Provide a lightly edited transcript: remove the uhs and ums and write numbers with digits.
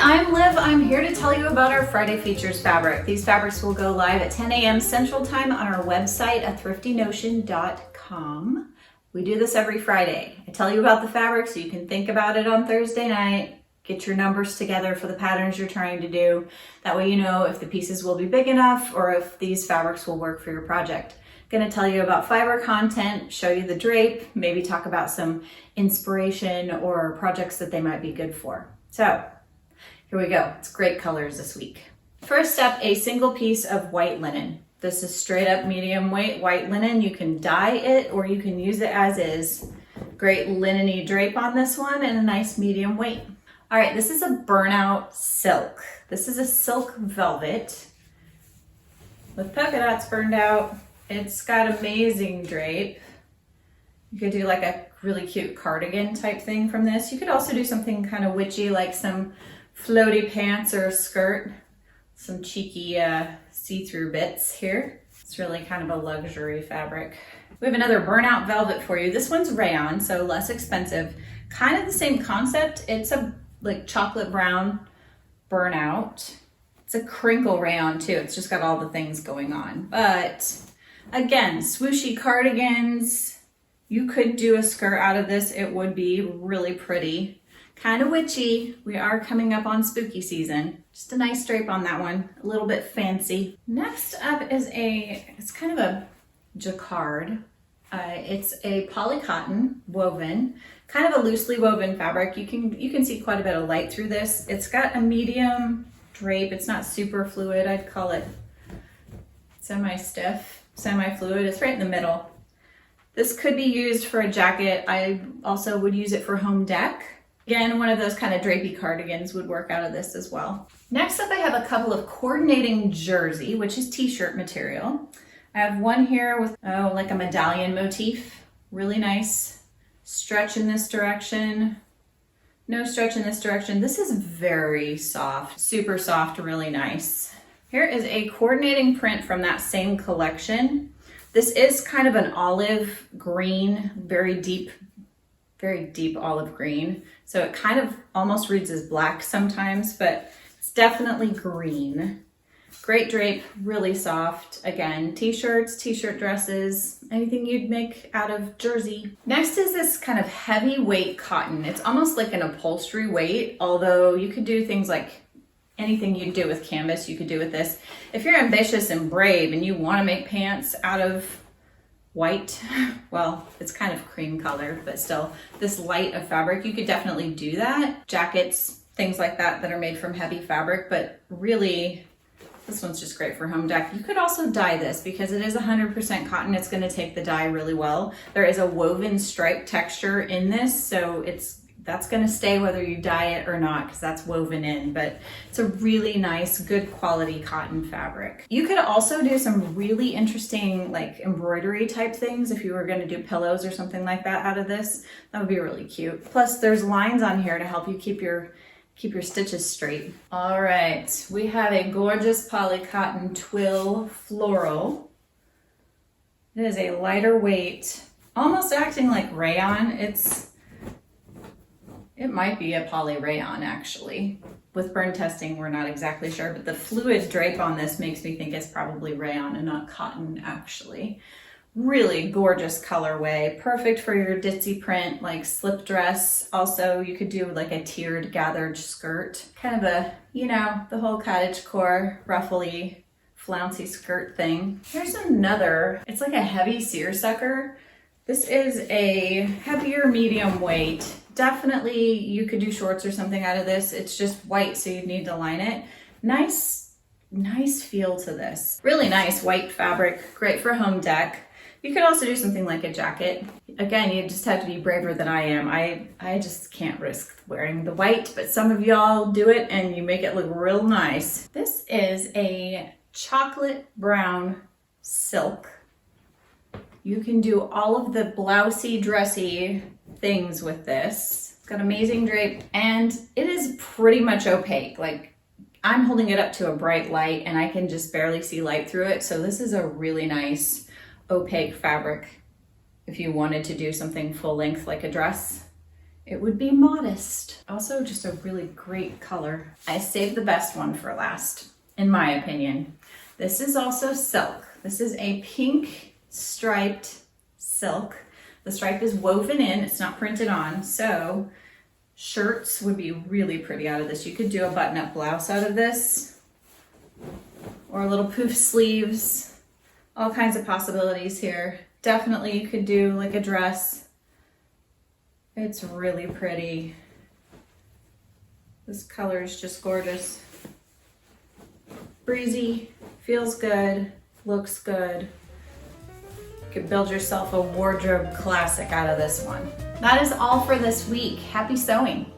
I'm Liv. I'm here to tell you about our Friday Features fabric. These fabrics will go live at 10 a.m. Central Time on our website at thriftynotion.com. We do this every Friday. I tell you about the fabric so you can think about it on Thursday night, get your numbers together for the patterns you're trying to do. That way you know if the pieces will be big enough or if these fabrics will work for your project. Going to tell you about fiber content, show you the drape, maybe talk about some inspiration or projects that they might be good for. So here we go. It's great colors this week. First up, a single piece of white linen. This is straight up medium weight white linen. You can dye it or you can use it as is. Great linen-y drape on this one and a nice medium weight. All right, this is a Burnout silk. This is a silk velvet with polka dots burned out. It's got amazing drape. You could do like a really cute cardigan type thing from this. You could also do something kind of witchy, like some floaty pants or a skirt. Some cheeky see-through bits here. It's really kind of a luxury fabric. We have another Burnout velvet for you. This one's Rayon, so less expensive. Kind of the same concept. It's a like chocolate brown Burnout. It's a crinkle rayon too. It's just got all the things going on. But again, swooshy cardigans. You could do a skirt out of this. It would be really pretty. Kind of witchy. We are coming up on spooky season. Just a nice drape on that one. A little bit fancy. Next up is it's kind of a Jacquard. It's a poly cotton woven, kind of a loosely woven fabric. You can see quite a bit of light through this. It's got a medium drape. It's not super fluid. I'd call it semi-stiff, semi-fluid. It's right in the middle. This could be used for a jacket. I also would use it for home deck. Again, one of those kind of drapey cardigans would work out of this as well. Next up, I have a couple of coordinating jersey, which is t-shirt material. I have one here with, like a medallion motif. Really nice. Stretch in this direction. No stretch in this direction. This is very soft, super soft, really nice. Here is a coordinating print from that same collection. This is kind of an olive green, very deep olive green. So it kind of almost reads as black sometimes, but it's definitely green. Great drape, really soft. Again, t-shirts, t-shirt dresses, anything you'd make out of jersey. Next is this kind of heavyweight cotton. It's almost like an upholstery weight, although you could do things like anything you'd do with canvas, you could do with this. If you're ambitious and brave and you want to make pants out of white, well, it's kind of cream color, but still this light of fabric, you could definitely do that. Jackets, things like that are made from heavy fabric, but really this one's just great for home deck. You could also dye this because it is 100% cotton. It's going to take the dye really well. There is a woven stripe texture in this, so that's going to stay whether you dye it or not because that's woven in, but it's a really nice, good quality cotton fabric. You could also do some really interesting like embroidery type things if you were going to do pillows or something like that out of this. That would be really cute. Plus there's lines on here to help you keep your stitches straight. All right, we have a gorgeous poly cotton twill floral. It is a lighter weight, almost acting like rayon. It might be a poly rayon actually. With burn testing, we're not exactly sure, but the fluid drape on this makes me think it's probably rayon and not cotton actually. Really gorgeous colorway, perfect for your ditzy print, like slip dress. Also, you could do like a tiered gathered skirt, kind of a, the whole cottagecore, ruffly, flouncy skirt thing. Here's another, it's like a heavy seersucker. This is a heavier medium weight. Definitely you could do shorts or something out of this. It's just white, so you'd need to line it. Nice feel to this. Really nice white fabric, great for home deck. You could also do something like a jacket. Again, you just have to be braver than I am. I just can't risk wearing the white, but some of y'all do it and you make it look real nice. This is a chocolate brown silk. You can do all of the blousey, dressy things with this. It's got amazing drape and it is pretty much opaque. Like I'm holding it up to a bright light and I can just barely see light through it. So this is a really nice opaque fabric if you wanted to do something full length like a dress. it would be modest. Also just a really great color. I saved the best one for last, in my opinion. This is also silk. This is a pink striped silk. The stripe is woven in, it's not printed on, so shirts would be really pretty out of this. You could do a button-up blouse out of this, or little poof sleeves, all kinds of possibilities here. Definitely you could do like a dress. It's really pretty. This color is just gorgeous. Breezy, feels good, looks good. You could build yourself a wardrobe classic out of this one. That is all for this week. Happy sewing.